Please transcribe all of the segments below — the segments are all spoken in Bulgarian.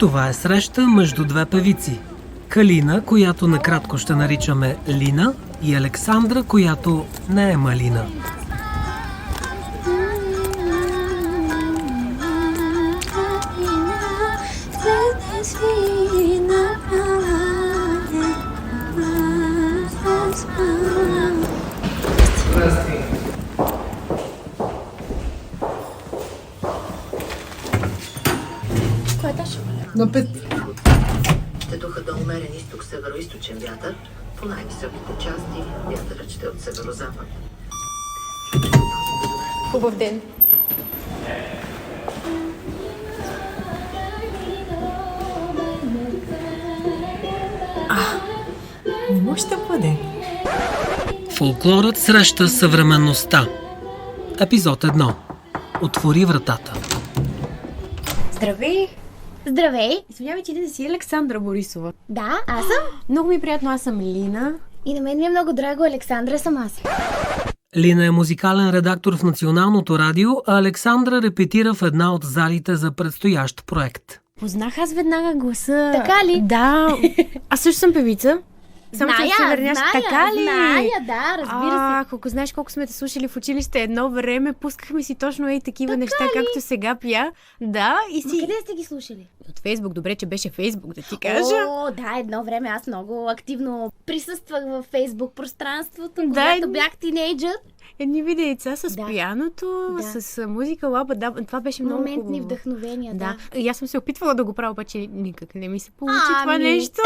Това е среща между две певици. Калина, която накратко ще наричаме Лина, и Александра, която не е Малина. На 5. Ще духа да умерен изток-северо-источен вятър. По най-високите части вятърът ще е от северо-запад. Хубав ден. Не може да бъде. Фолклорът среща съвременността. Епизод 1. Отвори вратата. Здравей! Здравей! Извинявай, ти да си Александра Борисова. Да, аз съм. Много ми е приятно, аз съм Лина. И на мен ми е много драго, Александра съм аз. Лина е музикален редактор в Националното радио, а Александра репетира в една от залите за предстоящ проект. Познах аз веднага гласа. Така ли? Да. Аз също съм певица. Само че Зная, така ли? зная, да, разбира се. Ако знаеш колко сме те слушали в училище едно време, пускахме си точно такива неща, както сега пия. Да, и си... Къде сте ги слушали? От Фейсбук, добре, че беше Фейсбук, да ти кажа. О, да, едно време аз много активно присъствах във Фейсбук пространството, когато бях тинейджър. Едни видеца с Да. пианото, Да. с музика, лаба, да, това беше много Моментни хубаво. вдъхновения, Да. И аз съм се опитвала да го правя, обаче никак не ми се получи това Ами. нещо.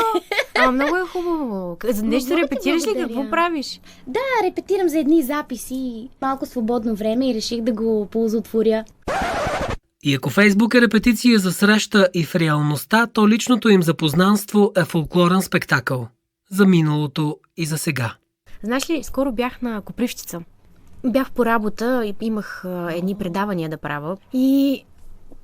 Много е хубаво. За нещо Много ти репетираш ли? благодаря. Какво правиш? Да, репетирам за едни записи, малко свободно време и реших да го ползотворя. И ако Фейсбук е репетиция за среща и в реалността, то личното им запознанство е фолклорен спектакъл. За миналото и за сега. Знаеш ли, скоро бях на Копривщица. Бях по работа и имах едни предавания да правя. И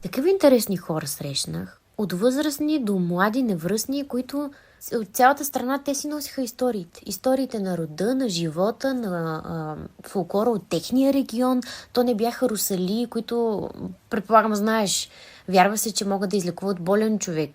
такива интересни хора срещнах. От възрастни до млади, невръстни, които от цялата страна те си носиха историите. Историите на рода, на живота, на фолклора от техния регион. То не бяха русали, които, предполагам, знаеш, вярва се, че могат да излекуват болен човек.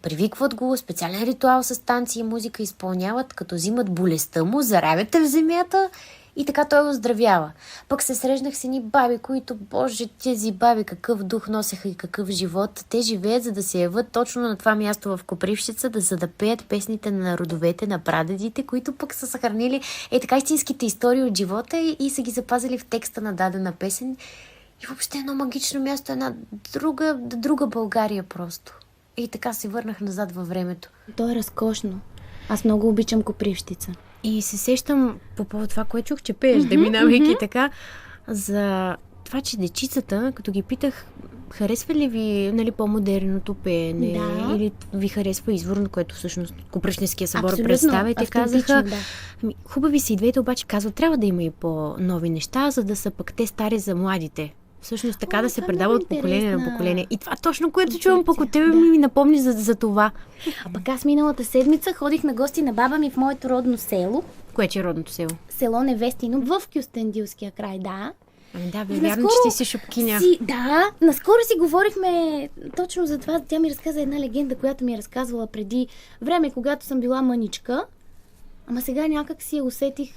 Привикват го, специален ритуал с танци и музика изпълняват, като взимат болестта му, заравят в земята и така той оздравява. Пък се срещнах с едни баби, които, боже, тези баби какъв дух носеха и какъв живот. Те живеят, за да се яват точно на това място в Копривщица, за да пеят песните на родовете, на прадедите, които пък са съхранили така истинските истории от живота и са ги запазили в текста на дадена песен. И въобще едно магично място, една друга България просто. И така се върнах назад във времето. То е разкошно. Аз много обичам Копривщица. И се сещам по повод това, което чух, че пееш, да минавайки така, за това, че дечицата, като ги питах, харесва ли ви по-модерното пеене? Да. Или ви харесва изворно, което всъщност Копривщинския събор Абсолютно, представя? И те автентично, казаха, да. хубави са и двете, обаче казват, трябва да има и по-нови неща, за да са пък те стари за младите. Всъщност така да се това е предава много от поколение на интересна поколение. И това точно, което чувам пък от тебе, да. ми напомни за това. А пък аз миналата седмица ходих на гости на баба ми в моето родно село. Кое е родното село? Село Невестино в Кюстендилския край, да. Ами да, И вярно, че ти си шопкиня. Да, наскоро си говорихме точно за това. Тя ми разказа една легенда, която ми е разказвала преди време, когато съм била мъничка. Ама сега някак си я усетих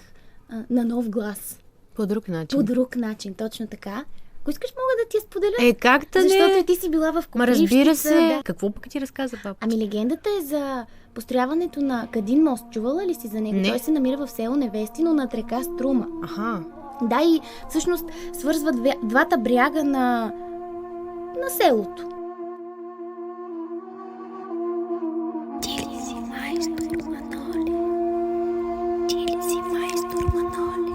на нов глас. По друг начин. По друг начин, точно така. Ако искаш, мога да ти я споделя. Как да Защото не? и ти си била в Ма Копривщица. разбира се. Да. Какво пък ти разказа папа? Ами легендата е за построяването на Кадин мост. Чувала ли си за него? Не. Той се намира в село Невестино над река Струма. Аха. Да, и всъщност свързват двата бряга на селото. Ти ли си майстор Маноли? Ти ли си майстор Маноли?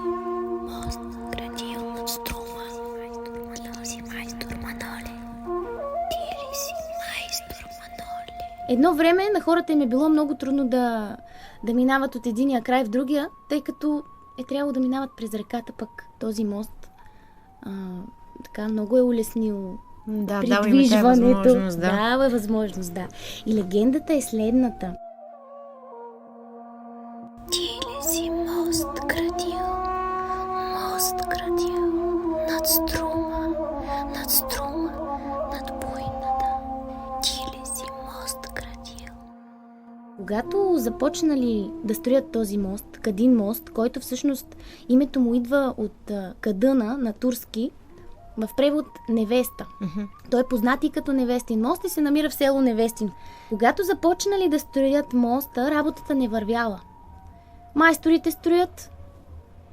Мост градил над Струма. Ти ли си майстор Маноли? Ти ли си майстор Маноли? Едно време на хората им е било много трудно да минават от единия край в другия, тъй като е трябвало да минават през реката, пък този мост така много е улеснил Да, дава им тази придвижването. възможност, да. Дава възможност, да. И легендата е следната. Ти ли си мост градил? Мост градил над Струма, над Струма, над Буйната. Ти ли си мост Когато започнали да строят този мост, Кадин мост, който всъщност името му идва от Кадъна на турски, в превод невеста. Той е познат и като Невестин мост и се намира в село Невестин. Когато започнали да строят моста, работата не вървяла. Майсторите строят,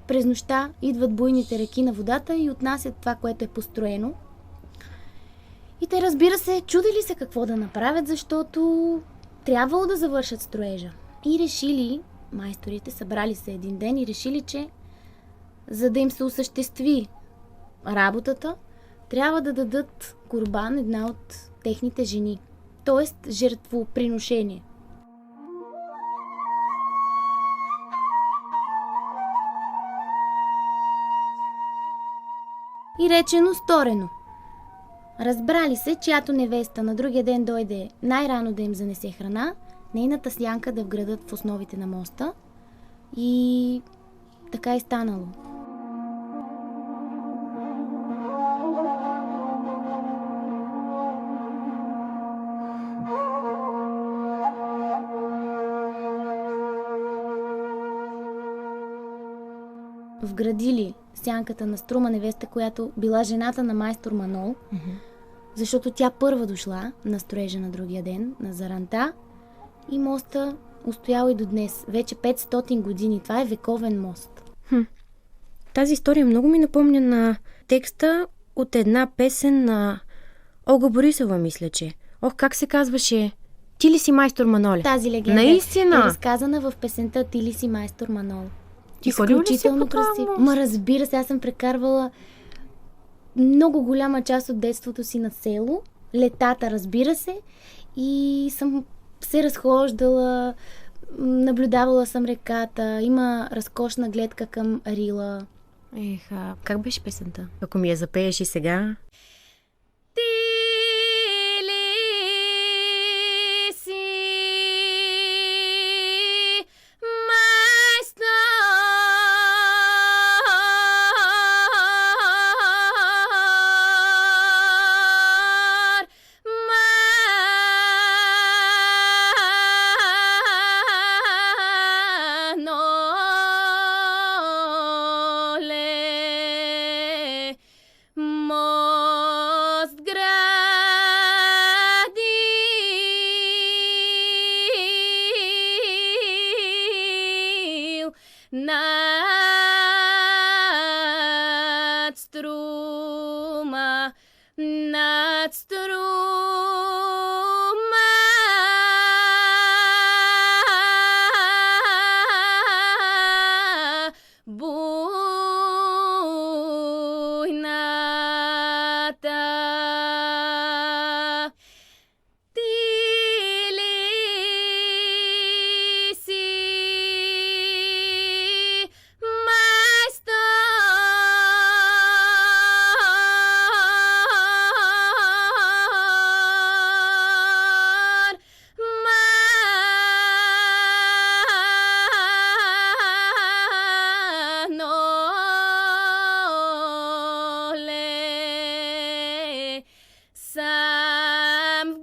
през нощта идват буйните реки на водата и отнасят това, което е построено. И те, разбира се, чудили се какво да направят, защото трябвало да завършат строежа. И решили, майсторите събрали се един ден и решили, че за да им се осъществи работата, трябва да дадат курбан една от техните жени. Тоест жертвоприношение. И речено сторено. Разбрали се, чиято невеста на другия ден дойде най-рано да им занесе храна, нейната сянка да вградат в основите на моста. И така е станало. Вградили сянката на Струма невеста, която била жената на майстор Манол, защото тя първа дошла на строежа на другия ден, на заранта, и моста устоял и до днес. Вече 500 години. Това е вековен мост. Тази история много ми напомня на текста от една песен на Олга Борисова, мисля, че. Ох, как се казваше? Ти ли си майстор Маноле? Тази легенда Наистина? е разказана в песента Ти ли си майстор Манол. Ти ходила ли си Изключително по това красиво. мост? Разбира се, аз съм прекарвала много голяма част от детството си на село. Летата, разбира се. И съм се разхождала, наблюдавала съм реката. Има разкошна гледка към Рила. Как беше песента? Ако ми я запееш и сега... Ти ли си мост градил над струма, над струма. Буйната. Ти ли си майстор Маноле, сам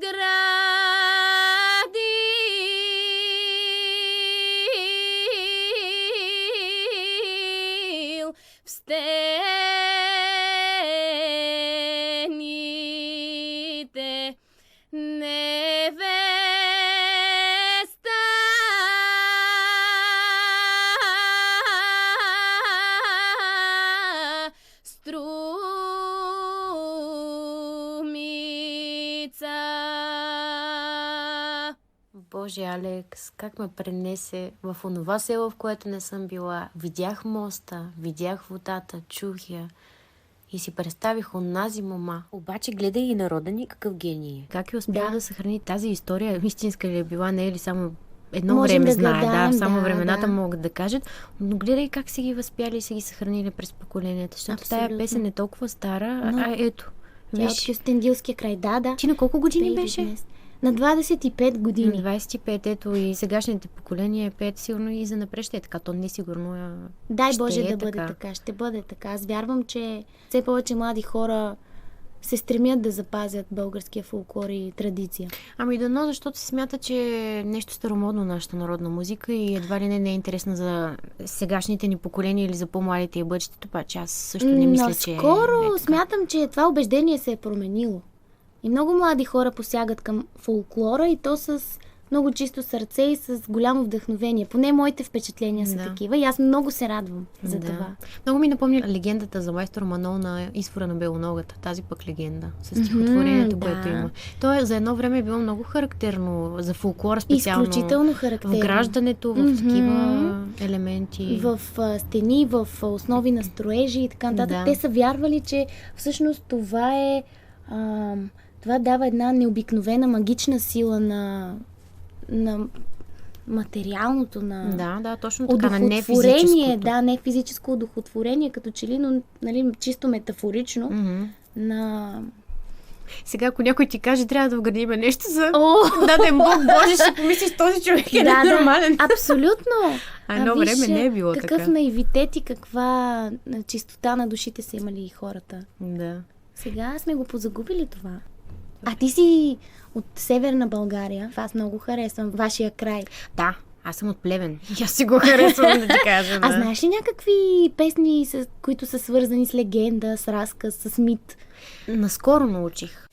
вградил в стените невеста Струмица. Боже, Алекс, как ме пренесе в онова село, в което не съм била. Видях моста, видях водата, чух я и си представих онази мома. Обаче гледай и народа ни какъв гений е. Как е успяла да съхрани тази история? Истинска ли е била, не е ли само едно Можем време да знае, гадаем, само да, времената да. могат да кажат, но гледай как си ги възпяли и си ги съхранили през поколенията, защото тая Абсолютно. песен е толкова стара, Но ето. тя е от Виж, Кюстендилския край. Да. ти на колко години Пее до беше? днес. На 25 години. На 25, ето и сегашните поколения пеят сигурно и за напред ще е така, то не сигурно Дай ще Боже е да бъде така. Ще бъде така. Аз вярвам, че все повече млади хора се стремят да запазят българския фолклор и традиция. Ами дано, защото се смята, че е нещо старомодно нашата народна музика и едва ли не е интересна за сегашните ни поколения или за по-младите и бъдещето, че аз също не мисля, че Скоро е така. смятам, че това убеждение се е променило. И много млади хора посягат към фолклора и то с много чисто сърце и с голямо вдъхновение. Поне моите впечатления са такива и аз много се радвам за това. Много ми напомня легендата за майстор Манол на Извора на Белоногата. Тази пък легенда с стихотворението, което има. То за едно време е било много характерно за фолклора, специално Изключително характерно. вграждането в такива елементи. В стени, в основи на строежи и така нататък. Да. Те са вярвали, че всъщност това е... това дава една необикновена магична сила на материалното, на Да, точно така, на удохотворение, нефизическото. да, не физическо удохотворение, като че ли, но нали, чисто метафорично на... Сега, ако някой ти каже, трябва да вградим нещо за О! даден Бог Боже, ще помислиш, този човек е ненормален. Абсолютно. Едно време не е било какъв така. наивитет и каква чистота на душите са имали и хората. Да. Сега сме го позагубили това. А ти си от Северна България. Аз много харесвам вашия край. Да, аз съм от Плевен. И аз си го харесвам да ти кажа. Да. А знаеш ли някакви песни, които са свързани с легенда, с разказ, с мит? Наскоро научих.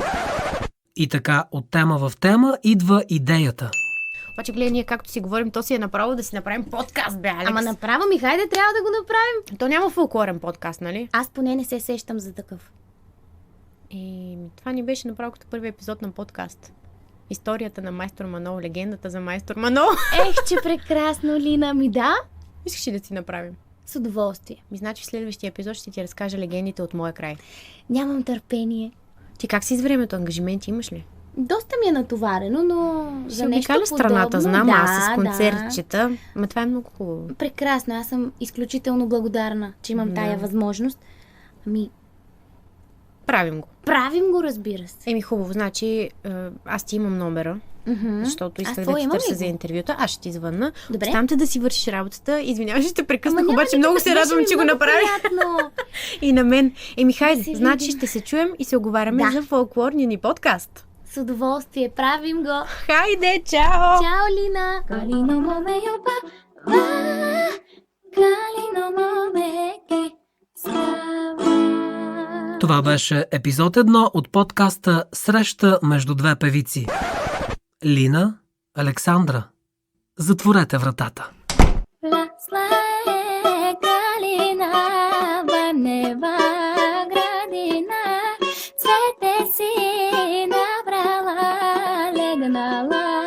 И така, от тема в тема идва идеята. Обаче, гледай, ние както си говорим, то си е направо да си направим подкаст, бе, Алекс. Ама направо ми, хайде, трябва да го направим. То няма фолклорен подкаст, нали? Аз поне не се сещам за такъв. Това ни беше направо като първи епизод на подкаст. Историята на майстор Манол, легендата за майстор Манол. Ех, че прекрасно, Лина. Ми да, Искаш ли да си направим? с удоволствие. Значи в следващия епизод ще ти разкажа легендите от моя край. Нямам търпение. Ти как си с времето? Ангажименти имаш ли? Доста ми е натоварено, но Ще за нещо обикаля страната, подобно, знам да, аз с да. концертчета. Ма това е много хубаво. Прекрасно, аз съм изключително благодарна, че имам тая възможност. Ами, Правим го. правим го, разбира се. Хубаво, значи аз ти имам номера, защото исках да твоя ти имам ли търся го? за интервюта. Аз ще ти звънна. Добре. Оставям те да си вършиш работата. Извинявай, ще те прекъснах, Ама няма обаче много се никакъв, радвам, беше че ми го много направих. приятно. И на мен. Хайде, се значи видим. ще се чуем и се оговаряме Да. за фолклорния ни подкаст. С удоволствие, правим го. Хайде, чао! Чао, Лина! Kalino mome yopa, va, kalino mome ke skava. Това беше епизод 1 от подкаста Среща между две певици. Лина, Александра. Затворете вратата. La slae kalina, vaneva gradina, cvete si nabrala, legnala